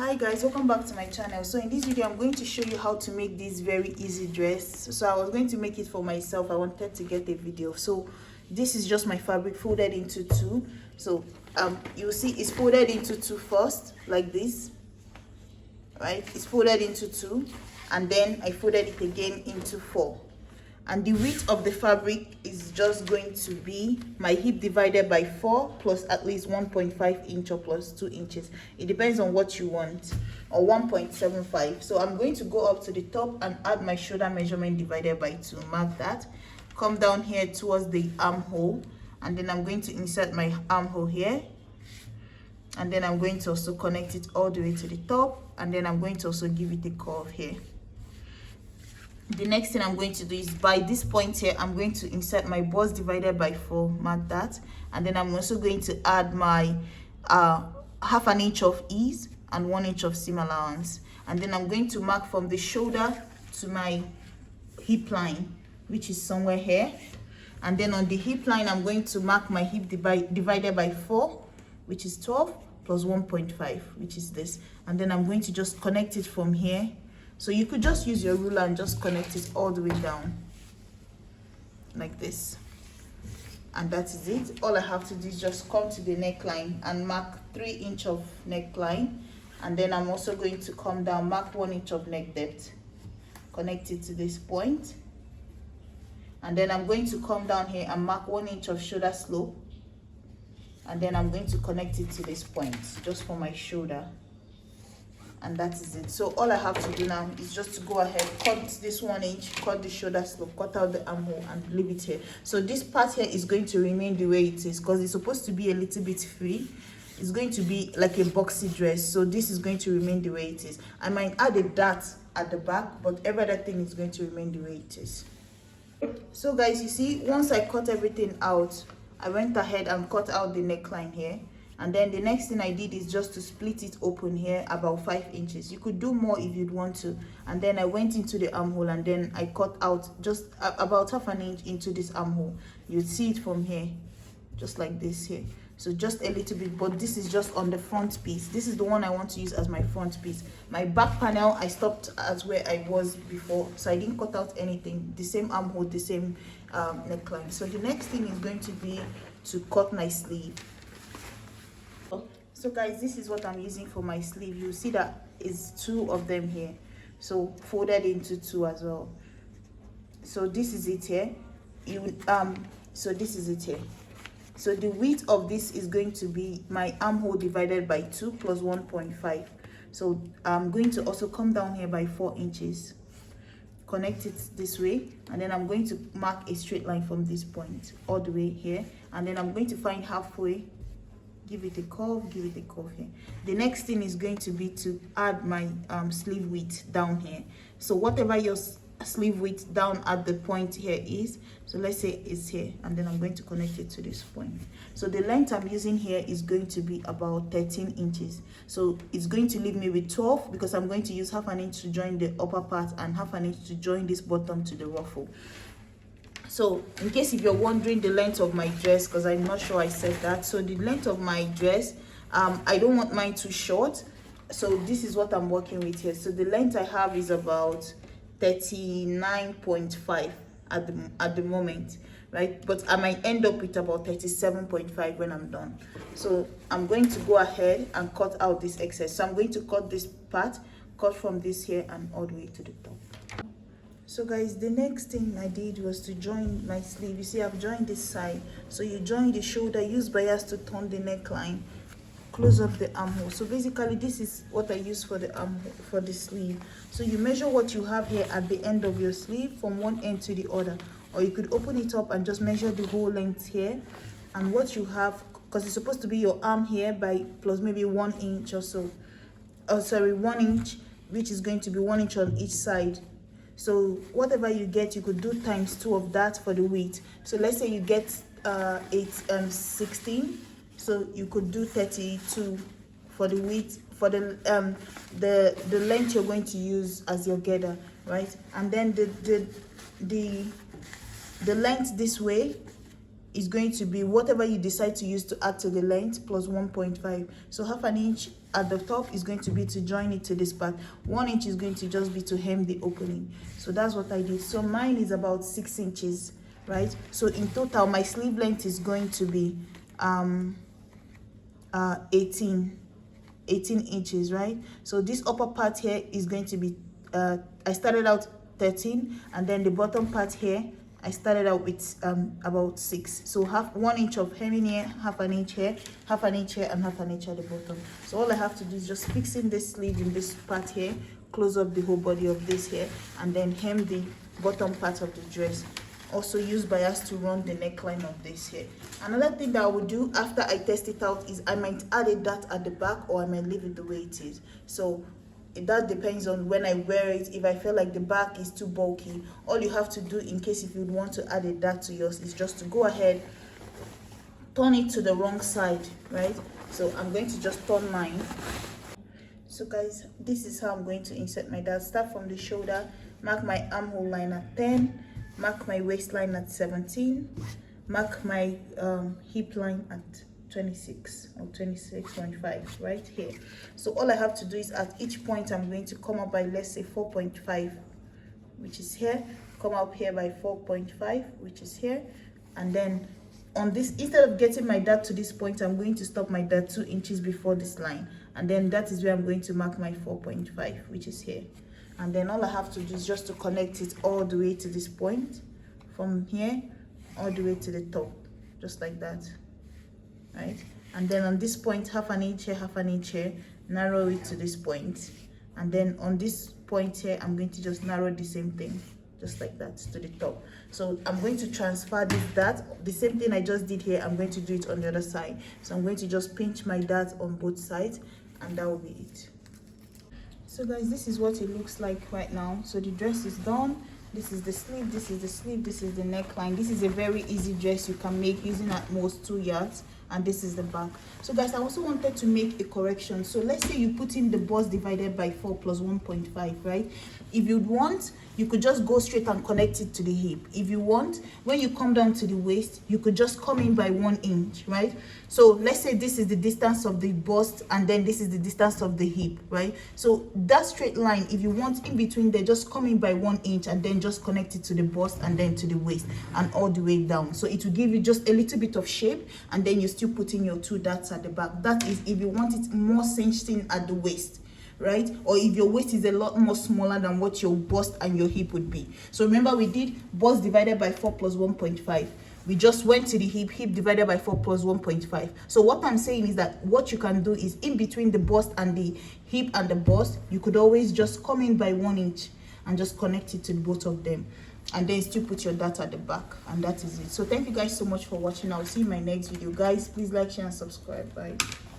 Hi guys, welcome back to my channel. So in this video I'm going to show you how to make this very easy dress. So I was going to make it for myself. I wanted to get a video. So this is just my fabric folded into two. So you'll see it's folded into two first, like this, right? It's folded into two, and then I folded it again into four. And the width of the fabric is just going to be my hip divided by 4 plus at least 1.5 inch or plus 2 inches. It depends on what you want, or 1.75. So I'm going to go up to the top and add my shoulder measurement divided by 2. Mark that. Come down here towards the armhole, and then I'm going to insert my armhole here, and then I'm going to also connect it all the way to the top, and then I'm going to also give it a curve here. The next thing I'm going to do is, by this point here, I'm going to insert my bust divided by 4, mark that, and then I'm also going to add my half an inch of ease and 1 inch of seam allowance, and then I'm going to mark from the shoulder to my hip line, which is somewhere here, and then on the hip line I'm going to mark my hip divided by 4, which is 12, plus 1.5, which is this, and then I'm going to just connect it from here. So you could just use your ruler and just connect it all the way down like this, and that is it. All I have to do is just come to the neckline and mark 3 inch of neckline, and then I'm also going to come down, mark 1 inch of neck depth, connect it to this point, and then I'm going to come down here and mark 1 inch of shoulder slope, and then I'm going to connect it to this point just for my shoulder. And that is it. So all I have to do now is just to go ahead, cut this 1 inch, cut the shoulder slope, cut out the armhole, and leave it here. So this part here is going to remain the way it is, because it's supposed to be a little bit free. It's going to be like a boxy dress, so this is going to remain the way it is. I might add a dart at the back, but every other thing is going to remain the way it is. So guys, you see, once I cut everything out, I went ahead and cut out the neckline here. And then the next thing I did is just to split it open here about 5 inches. You could do more if you'd want to. And then I went into the armhole, and then I cut out just about half an inch into this armhole. You'd see it from here, just like this here. So just a little bit, but this is just on the front piece. This is the one I want to use as my front piece. My back panel, I stopped as where I was before, so I didn't cut out anything. The same armhole, the same neckline. So the next thing is going to be to cut my sleeve. So guys, this is what I'm using for my sleeve. You see that is 2 of them here, so folded into 2 as well. So this is it here. So this is it here. So the width of this is going to be my armhole divided by 2 plus 1.5. So I'm going to also come down here by 4 inches, connect it this way, and then I'm going to mark a straight line from this point all the way here, and then I'm going to find halfway, give it a curve, give it a curve here. The next thing is going to be to add my sleeve width down here. So whatever your sleeve width down at the point here is, so let's say it's here, and then I'm going to connect it to this point. So the length I'm using here is going to be about 13 inches. So it's going to leave me with 12, because I'm going to use half an inch to join the upper part and half an inch to join this bottom to the ruffle. So in case if you're wondering the length of my dress, because I'm not sure I said that, so the length of my dress, I don't want mine too short, so this is what I'm working with here. So the length I have is about 39.5 at the moment, right? But I might end up with about 37.5 when I'm done. So I'm going to go ahead and cut out this excess. So I'm going to cut this part, cut from this here and all the way to the top. So guys, the next thing I did was to join my sleeve. You see, I've joined this side. So you join the shoulder, use bias to turn the neckline, close up the armhole. So basically this is what I use for the armhole, for the sleeve. So you measure what you have here at the end of your sleeve from one end to the other, or you could open it up and just measure the whole length here, and what you have, because it's supposed to be your arm here by plus maybe 1 inch or so, oh sorry, 1 inch, which is going to be 1 inch on each side. So whatever you get, you could do times 2 of that for the width. So let's say you get 16, so you could do 32 for the width, for the length you're going to use as your girder, right? And then the length this way is going to be whatever you decide to use to add to the length plus 1.5. So half an inch at the top is going to be to join it to this part. 1 inch is going to just be to hem the opening. So that's what I did. So mine is about 6 inches, right? So in total my sleeve length is going to be 18 inches, right? So this upper part here is going to be I started out 13, and then the bottom part here I started out with about 6. So 1 inch of hemming here, half an inch here, half an inch here, and half an inch at the bottom. So all I have to do is just fix in this sleeve in this part here, close up the whole body of this here, and then hem the bottom part of the dress. Also use bias to run the neckline of this here. Another thing that I will do after I test it out is I might add a dart at the back, or I might leave it the way it is. So that depends on when I wear it. If I feel like the back is too bulky, all you have to do in case if you want to add a dart to yours is just to go ahead, turn it to the wrong side, right? So I'm going to just turn mine. So guys, this is how I'm going to insert my dart. Start from the shoulder, mark my armhole line at 10, mark my waistline at 17, mark my hip line at 26 or 26.5 right here. So all I have to do is at each point I'm going to come up by, let's say, 4.5, which is here, come up here by 4.5, which is here, and then on this, instead of getting my dart to this point, I'm going to stop my dart 2 inches before this line, and then that is where I'm going to mark my 4.5, which is here. And then all I have to do is just to connect it all the way to this point, from here all the way to the top, just like that, right? And then on this point, half an inch here, half an inch here, narrow it to this point. And then on this point here, I'm going to just narrow the same thing, just like that, to the top. So I'm going to transfer this dart, the same thing I just did here, I'm going to do it on the other side. So I'm going to just pinch my dart on both sides, and that will be it. So guys, this is what it looks like right now. So the dress is done. This is the sleeve, this is the sleeve, this is the neckline. This is a very easy dress you can make using at most 2 yards, and this is the back. So guys, I also wanted to make a correction. So let's say you put in the bust divided by 4 plus 1.5, right? If you'd want, you could just go straight and connect it to the hip. If you want, when you come down to the waist, you could just come in by 1 inch, right? So let's say this is the distance of the bust, and then this is the distance of the hip, right? So that straight line, if you want in between there, just come in by 1 inch and then just connect it to the bust and then to the waist and all the way down. So it will give you just a little bit of shape, and then you still put in your 2 darts at the back. That is if you want it more cinched in at the waist, right? Or if your waist is a lot more smaller than what your bust and your hip would be. So remember, we did bust divided by 4 plus 1.5. We just went to the hip divided by 4 plus 1.5. So what I'm saying is that what you can do is in between the bust and the hip and the bust, you could always just come in by 1 inch and just connect it to both of them, and then still put your dart at the back, and that is it. So thank you guys so much for watching. I'll see you in my next video. Guys, please like, share, and subscribe. Bye.